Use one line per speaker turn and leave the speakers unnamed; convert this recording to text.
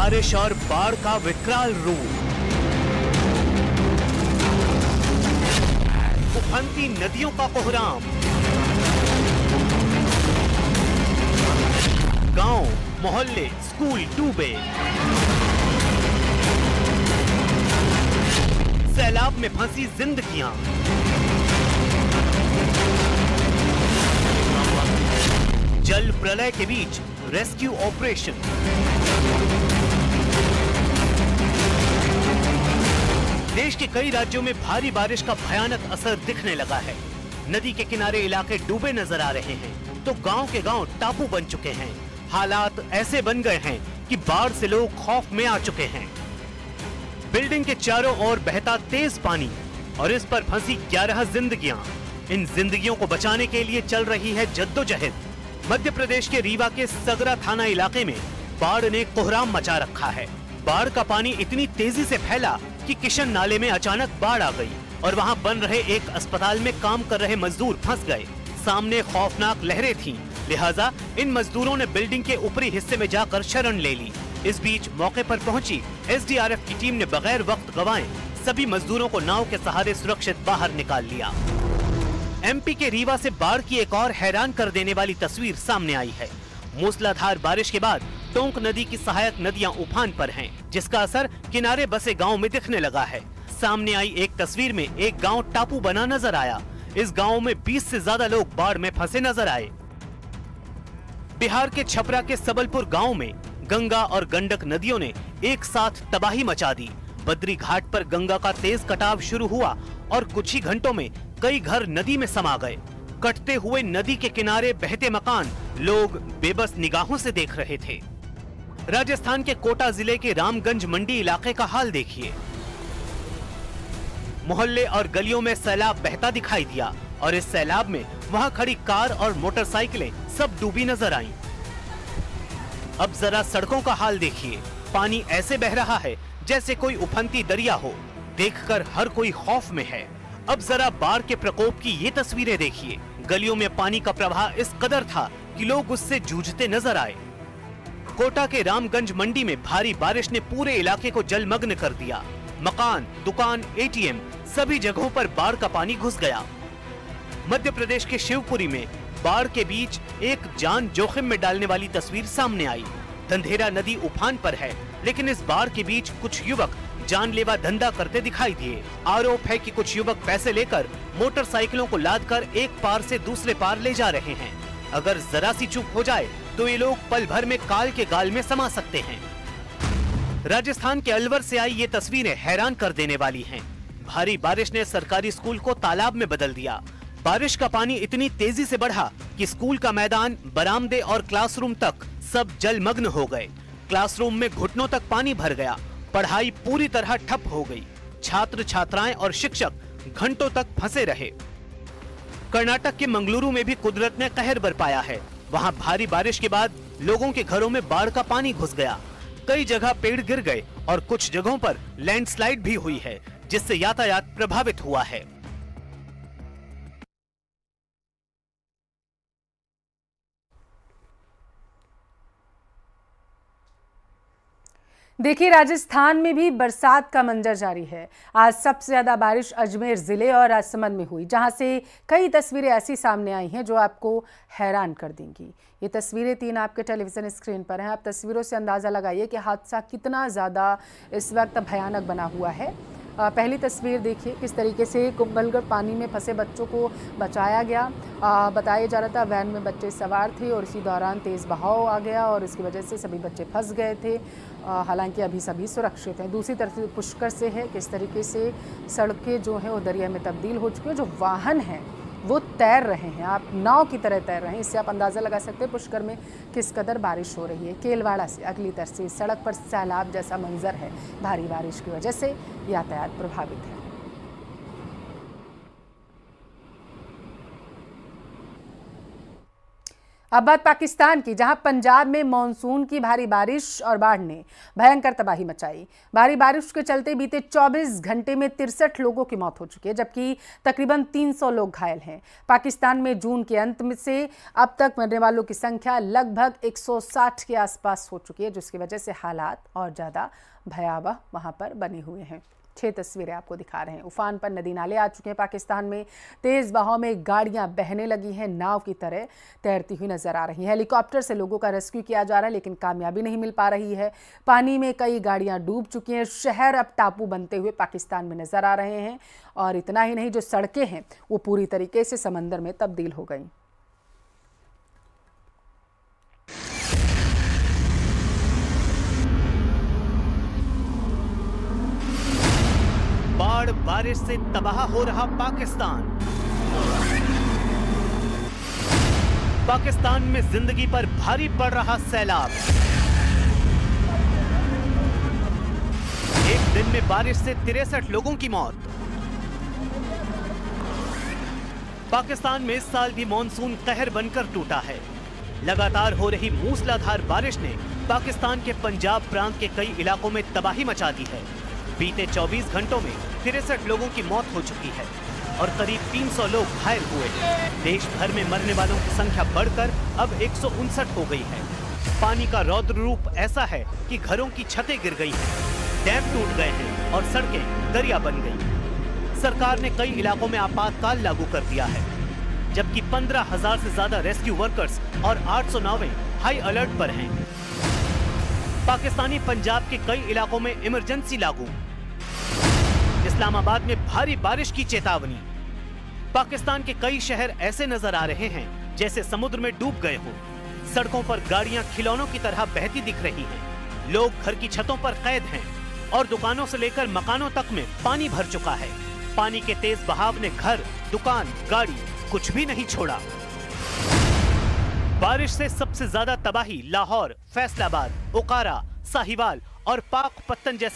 बारिश और बाढ़ का विकराल रूप। उफनती नदियों का कोहराम। गांव, मोहल्ले, स्कूल डूबे। सैलाब में फंसी जिंदगियां। जल प्रलय के बीच रेस्क्यू ऑपरेशन। देश के कई राज्यों में भारी बारिश का भयानक असर दिखने लगा है। नदी के किनारे इलाके डूबे नजर आ रहे हैं तो गांव के गांव टापू बन चुके हैं। हालात ऐसे बन गए हैं कि बाढ़ से लोग खौफ में आ चुके हैं। बिल्डिंग के चारों ओर बहता तेज पानी और इस पर फंसी 11 जिंदगियां। इन जिंदगियों को बचाने के लिए चल रही है जद्दोजहद। मध्य प्रदेश के रीवा के सगरा थाना इलाके में बाढ़ ने कोहराम मचा रखा है। बाढ़ का पानी इतनी तेजी से फैला कि किशन नाले में अचानक बाढ़ आ गई और वहां बन रहे एक अस्पताल में काम कर रहे मजदूर फंस गए। सामने खौफनाक लहरें थीं, लिहाजा इन मजदूरों ने बिल्डिंग के ऊपरी हिस्से में जाकर शरण ले ली। इस बीच मौके पर पहुंची एसडीआरएफ की टीम ने बगैर वक्त गंवाए सभी मजदूरों को नाव के सहारे सुरक्षित बाहर निकाल लिया। एमपी के रीवा से बाढ़ की एक और हैरान कर देने वाली तस्वीर सामने आई है। मूसलाधार बारिश के बाद टोंक नदी की सहायक नदियां उफान पर हैं, जिसका असर किनारे बसे गांव में दिखने लगा है। सामने आई एक तस्वीर में एक गांव टापू बना नजर आया। इस गांव में 20 से ज्यादा लोग बाढ़ में फंसे नजर आए। बिहार के छपरा के सबलपुर गांव में गंगा और गंडक नदियों ने एक साथ तबाही मचा दी। बद्री घाट पर गंगा का तेज कटाव शुरू हुआ और कुछ ही घंटों में कई घर नदी में समा गए। कटते हुए नदी के किनारे बहते मकान लोग बेबस निगाहों से देख रहे थे। राजस्थान के कोटा जिले के रामगंज मंडी इलाके का हाल देखिए। मोहल्ले और गलियों में सैलाब बहता दिखाई दिया और इस सैलाब में वहां खड़ी कार और मोटरसाइकिलें सब डूबी नजर आईं। अब जरा सड़कों का हाल देखिए। पानी ऐसे बह रहा है जैसे कोई उफनती दरिया हो। देखकर हर कोई खौफ में है। अब जरा बाढ़ के प्रकोप की ये तस्वीरें देखिए। गलियों में पानी का प्रवाह इस कदर था कि लोग उससे जूझते नजर आए। कोटा के रामगंज मंडी में भारी बारिश ने पूरे इलाके को जलमग्न कर दिया। मकान, दुकान, एटीएम सभी जगहों पर बाढ़ का पानी घुस गया। मध्य प्रदेश के शिवपुरी में बाढ़ के बीच एक जान जोखिम में डालने वाली तस्वीर सामने आई। धंधेरा नदी उफान पर है, लेकिन इस बाढ़ के बीच कुछ युवक जानलेवा धंधा करते दिखाई दिए। आरोप है कि कुछ युवक पैसे लेकर मोटरसाइकिलों को लादकर एक पार से दूसरे पार ले जा रहे हैं। अगर जरा सी चूक हो जाए तो ये लोग पल भर में काल के गाल में समा सकते हैं। राजस्थान के अलवर से आई ये तस्वीरें हैरान कर देने वाली हैं। भारी बारिश ने सरकारी स्कूल को तालाब में बदल दिया। बारिश का पानी इतनी तेजी से बढ़ा कि स्कूल का मैदान, बरामदे और क्लासरूम तक सब जलमग्न हो गए। क्लासरूम में घुटनों तक पानी भर गया। पढ़ाई पूरी तरह ठप हो गई। छात्र छात्राएं और शिक्षक घंटों तक फंसे रहे। कर्नाटक के मंगलुरु में भी कुदरत ने कहर बरपाया है। वहां भारी बारिश के बाद लोगों के घरों में बाढ़ का पानी घुस गया। कई जगह पेड़ गिर गए और कुछ जगहों पर लैंडस्लाइड भी हुई है, जिससे यातायात प्रभावित हुआ है।
देखिए, राजस्थान में भी बरसात का मंजर जारी है। आज सबसे ज़्यादा बारिश अजमेर ज़िले और राजसमंद में हुई, जहां से कई तस्वीरें ऐसी सामने आई हैं जो आपको हैरान कर देंगी। ये तस्वीरें 3 आपके टेलीविज़न स्क्रीन पर हैं। आप तस्वीरों से अंदाज़ा लगाइए कि हादसा कितना ज़्यादा इस वक्त भयानक बना हुआ है। पहली तस्वीर देखिए किस तरीके से कुंभलगढ़ पानी में फंसे बच्चों को बचाया गया। बताया जा रहा था वैन में बच्चे सवार थे और इसी दौरान तेज़ बहाव आ गया और इसकी वजह से सभी बच्चे फंस गए थे। हालांकि अभी सभी सुरक्षित हैं। दूसरी तरफ पुष्कर से है किस तरीके से सड़कें जो हैं वो दरिया में तब्दील हो चुकी हैं। जो वाहन हैं वो तैर रहे हैं, आप नाव की तरह तैर रहे हैं। इससे आप अंदाज़ा लगा सकते हैं पुष्कर में किस कदर बारिश हो रही है। केलवाड़ा से अगली तरफ से सड़क पर सैलाब जैसा मंजर है। भारी बारिश की वजह से यातायात प्रभावित है। अब बात पाकिस्तान की, जहां पंजाब में मानसून की भारी बारिश और बाढ़ ने भयंकर तबाही मचाई। भारी बारिश के चलते बीते 24 घंटे में 63 लोगों की मौत हो चुकी है, जबकि तकरीबन 300 लोग घायल हैं। पाकिस्तान में जून के अंत में से अब तक मरने वालों की संख्या लगभग 160 के आसपास हो चुकी है, जिसकी वजह से हालात और ज़्यादा भयावह वहां पर बने हुए हैं। 6 तस्वीरें आपको दिखा रहे हैं। उफान पर नदी नाले आ चुके हैं पाकिस्तान में। तेज बहाव में गाड़ियां बहने लगी हैं, नाव की तरह तैरती हुई नजर आ रही हैं। हेलीकॉप्टर से लोगों का रेस्क्यू किया जा रहा है, लेकिन कामयाबी नहीं मिल पा रही है। पानी में कई गाड़ियां डूब चुकी हैं। शहर अब टापू बनते हुए पाकिस्तान में नजर आ रहे हैं। और इतना ही नहीं, जो सड़कें हैं वो पूरी तरीके से समंदर में तब्दील हो गई।
बाढ़ बारिश से तबाह हो रहा पाकिस्तान। पाकिस्तान में जिंदगी पर भारी पड़ रहा सैलाब। एक दिन में बारिश से 63 लोगों की मौत। पाकिस्तान में इस साल भी मॉनसून कहर बनकर टूटा है। लगातार हो रही मूसलाधार बारिश ने पाकिस्तान के पंजाब प्रांत के कई इलाकों में तबाही मचा दी है। बीते 24 घंटों में 63 लोगों की मौत हो चुकी है और करीब 300 लोग घायल हुए हैं। देश भर में मरने वालों की संख्या बढ़कर अब 159 हो गई है। पानी का रौद्र रूप ऐसा है कि घरों की छतें गिर गई हैं, डैम टूट गए हैं और सड़कें दरिया बन गई। सरकार ने कई इलाकों में आपातकाल लागू कर दिया है, जबकि 15,000 से ज्यादा रेस्क्यू वर्कर्स और 800 नावें हाई अलर्ट पर हैं। पाकिस्तानी पंजाब के कई इलाकों में इमरजेंसी लागू। इस्लामाबाद में भारी बारिश की चेतावनी। पाकिस्तान के कई शहर ऐसे नजर आ रहे हैं जैसे समुद्र में डूब गए हों। सड़कों पर गाड़ियां खिलौनों की तरह बहती दिख रही हैं। लोग घर की छतों पर कैद हैं और दुकानों से लेकर मकानों तक में पानी भर चुका है। पानी के तेज बहाव ने घर, दुकान, गाड़ी कुछ भी नहीं छोड़ा। बारिश से सबसे ज्यादा तबाही लाहौर, फैसलाबाद, ओकारा, साहिवाल और पाकपत्तन जैसे